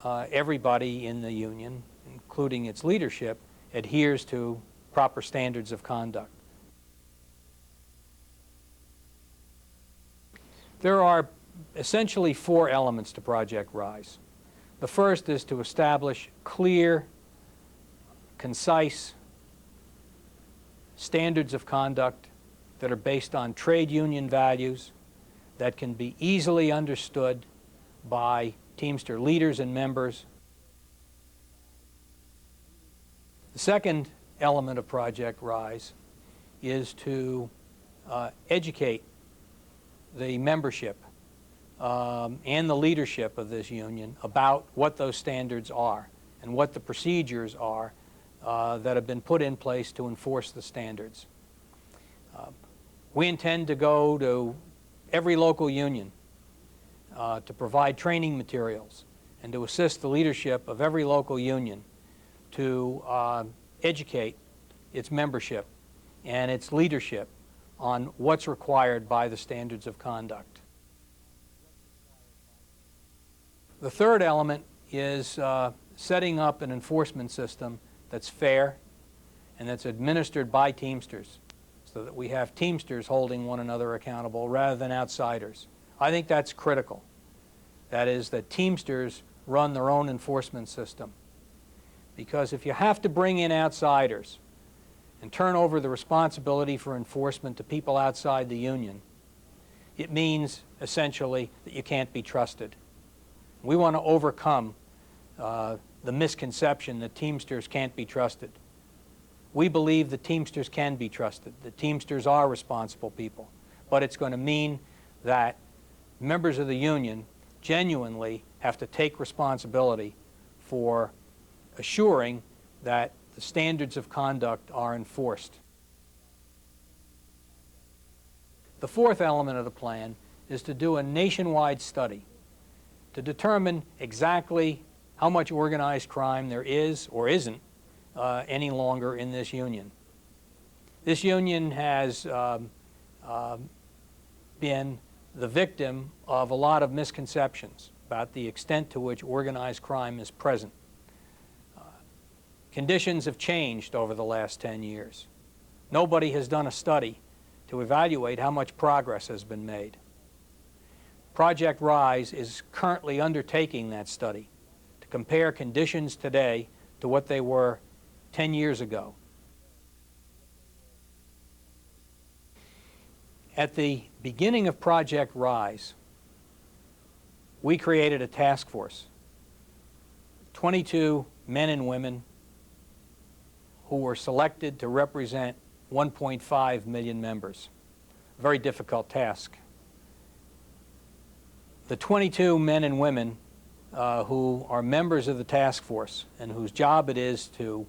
everybody in the union, including its leadership, adheres to proper standards of conduct. There are essentially 4 elements to Project Rise. The first is to establish clear, concise standards of conduct that are based on trade union values that can be easily understood by Teamster leaders and members. The second element of Project Rise is to educate the membership and the leadership of this union about what those standards are and what the procedures are that have been put in place to enforce the standards. We intend to go to every local union to provide training materials and to assist the leadership of every local union to educate its membership and its leadership on what's required by the standards of conduct. The third element is setting up an enforcement system that's fair and that's administered by Teamsters, so that we have Teamsters holding one another accountable rather than outsiders. I think that's critical. That is, that Teamsters run their own enforcement system. Because if you have to bring in outsiders and turn over the responsibility for enforcement to people outside the union, it means essentially that you can't be trusted. We want to overcome the misconception that Teamsters can't be trusted. We believe that Teamsters can be trusted, that Teamsters are responsible people, but it's going to mean that members of the union genuinely have to take responsibility for assuring that the standards of conduct are enforced. The fourth element of the plan is to do a nationwide study to determine exactly how much organized crime there is or isn't any longer in this union. This union has been the victim of a lot of misconceptions about the extent to which organized crime is present. Conditions have changed over the last 10 years. Nobody has done a study to evaluate how much progress has been made. Project Rise is currently undertaking that study to compare conditions today to what they were 10 years ago. At the beginning of Project Rise, we created a task force, 22 men and women who were selected to represent 1.5 million members. A very difficult task. The 22 men and women who are members of the task force and whose job it is to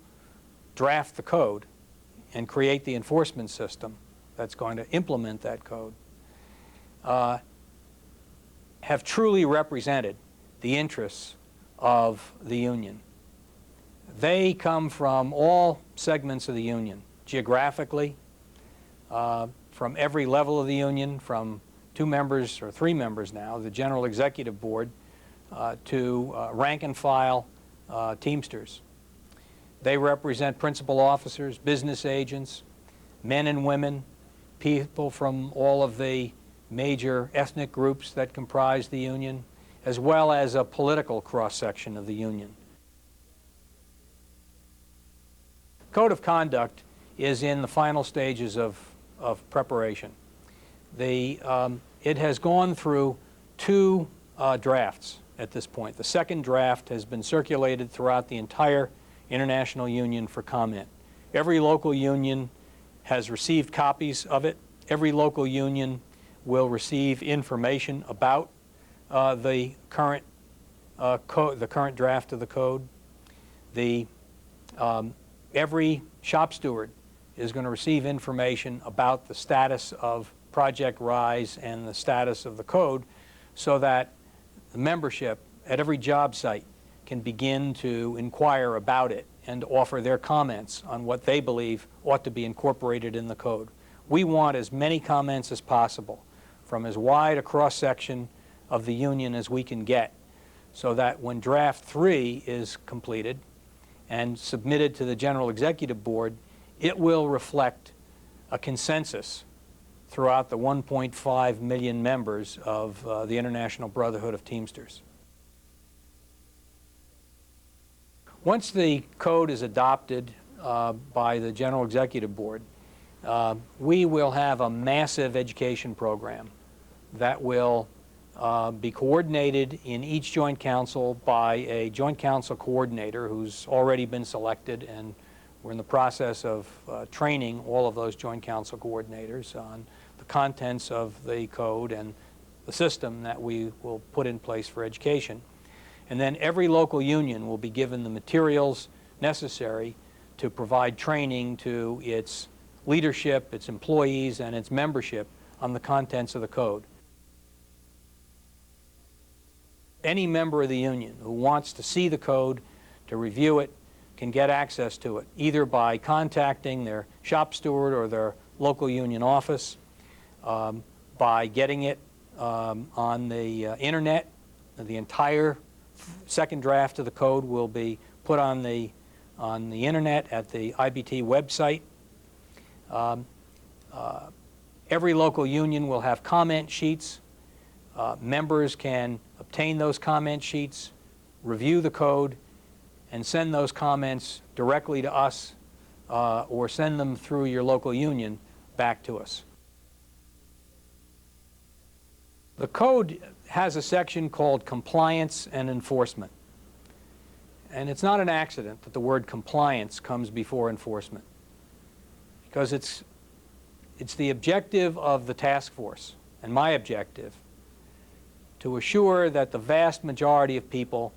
draft the code and create the enforcement system that's going to implement that code, have truly represented the interests of the union. They come from all segments of the union, geographically, from every level of the union, from 2 members or 3 members now, the General Executive Board, to rank and file Teamsters. They represent principal officers, business agents, men and women, people from all of the major ethnic groups that comprise the union, as well as a political cross-section of the union. Code of Conduct is in the final stages of preparation. It has gone through 2 drafts at this point. The second draft has been circulated throughout the entire International Union for comment. Every local union has received copies of it. Every local union will receive information about the current draft of the code. Every shop steward is going to receive information about the status of Project Rise and the status of the code, so that the membership at every job site can begin to inquire about it and offer their comments on what they believe ought to be incorporated in the code. We want as many comments as possible from as wide a cross-section of the union as we can get, so that when draft 3 is completed and submitted to the General Executive Board, it will reflect a consensus throughout the 1.5 million members of the International Brotherhood of Teamsters. Once the code is adopted by the General Executive Board, we will have a massive education program that will be coordinated in each joint council by a joint council coordinator who's already been selected, and we're in the process of training all of those joint council coordinators on the contents of the code and the system that we will put in place for education. And then every local union will be given the materials necessary to provide training to its leadership, its employees, and its membership on the contents of the code. Any member of the union who wants to see the code, to review it, can get access to it, either by contacting their shop steward or their local union office, by getting it on the internet. The entire second draft of the code will be put on the internet at the IBT website. Every local union will have comment sheets. Members can obtain those comment sheets, review the code, and send those comments directly to us or send them through your local union back to us. The code has a section called Compliance and Enforcement. And it's not an accident that the word compliance comes before enforcement, because it's the objective of the task force, and my objective, to assure that the vast majority of people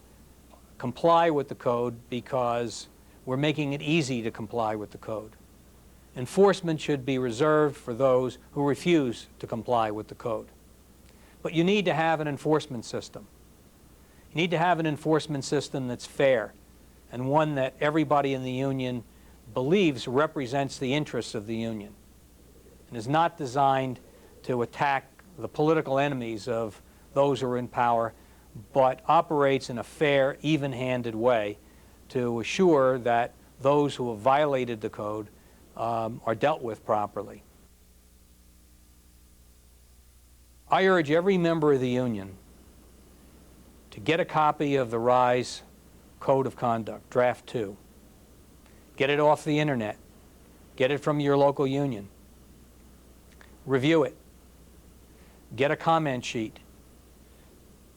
comply with the code because we're making it easy to comply with the code. Enforcement should be reserved for those who refuse to comply with the code. But you need to have an enforcement system. You need to have an enforcement system that's fair and one that everybody in the union believes represents the interests of the union and is not designed to attack the political enemies of those who are in power, but operates in a fair, even-handed way to assure that those who have violated the code are dealt with properly. I urge every member of the union to get a copy of the RISE Code of Conduct, Draft 2. Get it off the internet. Get it from your local union. Review it. Get a comment sheet.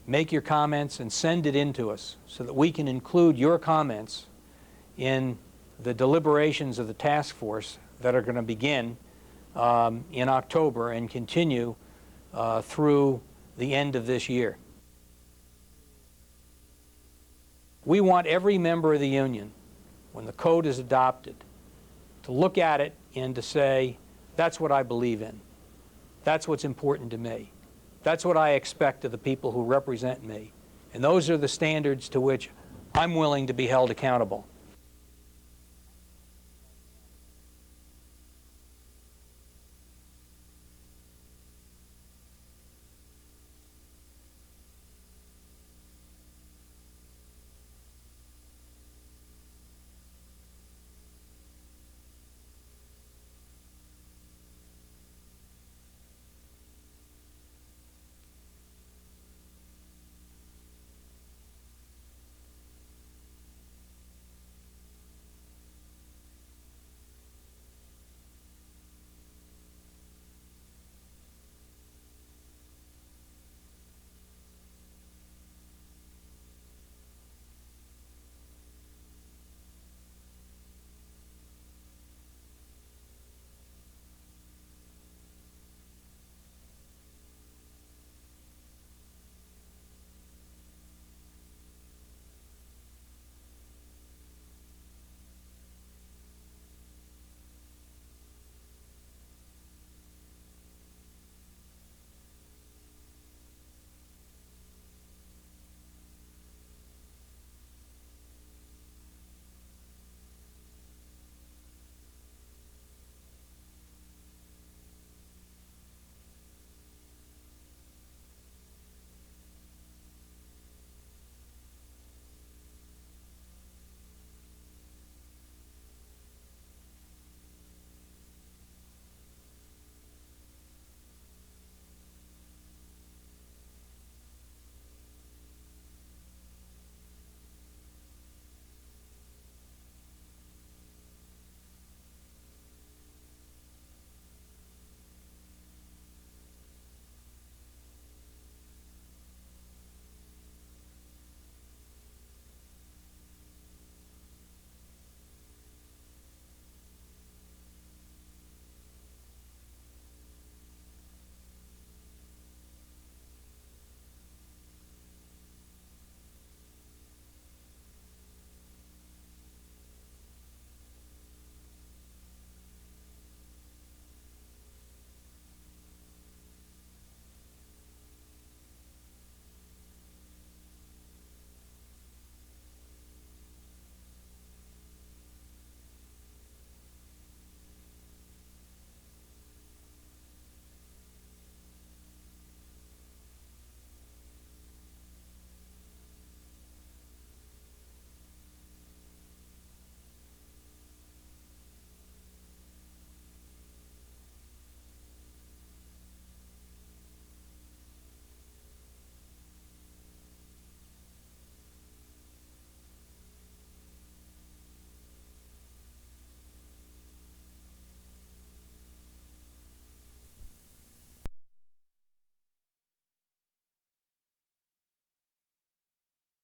Make your comments and send it in to us so that we can include your comments in the deliberations of the task force that are going to begin in October and continue through the end of this year. We want every member of the union, when the code is adopted, to look at it and to say, that's what I believe in. That's what's important to me. That's what I expect of the people who represent me. And those are the standards to which I'm willing to be held accountable.